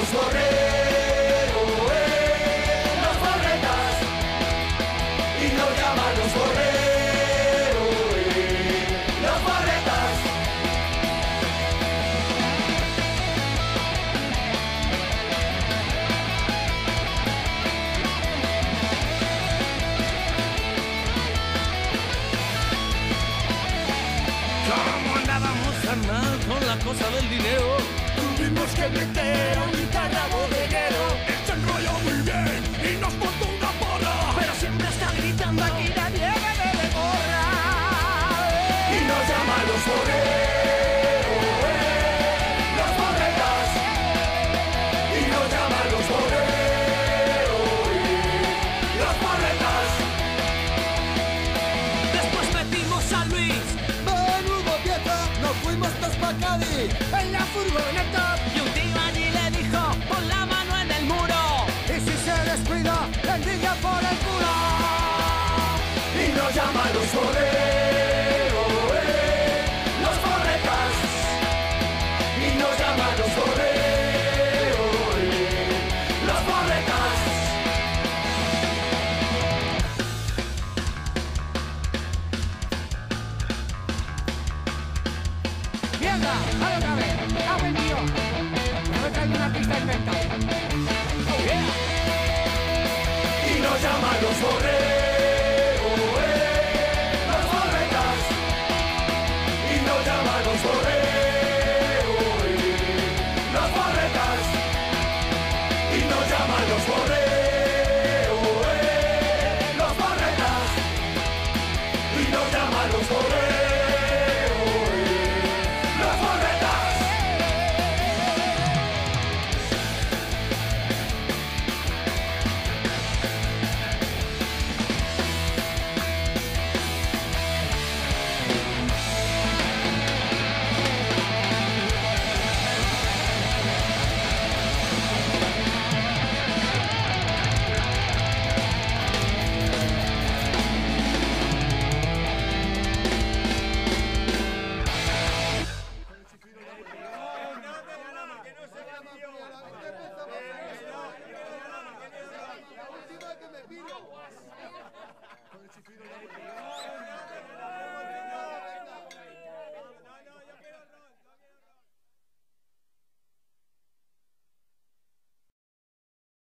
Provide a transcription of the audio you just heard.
los borreros, los borretas, y nos llaman los borreros, los borretas. ¿Cómo andábamos tan mal con la cosa del dinero? Tuvimos que meter a un guitarra bodeguero. Él se enrolló muy bien y nos montó una porra. Pero siempre está gritando aquí nadie me de gorra. Y nos llaman los borreros, los borretas, y nos llaman los borreros, los borretas. Después metimos a Luis Menudo vieja, nos fuimos todos pa' Cádiz en la furgoneta. y un tío allí le dijo pon la mano en el muro. Y si se descuida, envidia por el culo. Y nos llaman los borreros, los borretas, y nos llaman los borreros, los borretas. ¡Mierda! ¡Vale otra vez! ¡Cago en Dios! Me he traído una pista inventada. Y nos llaman los borreros.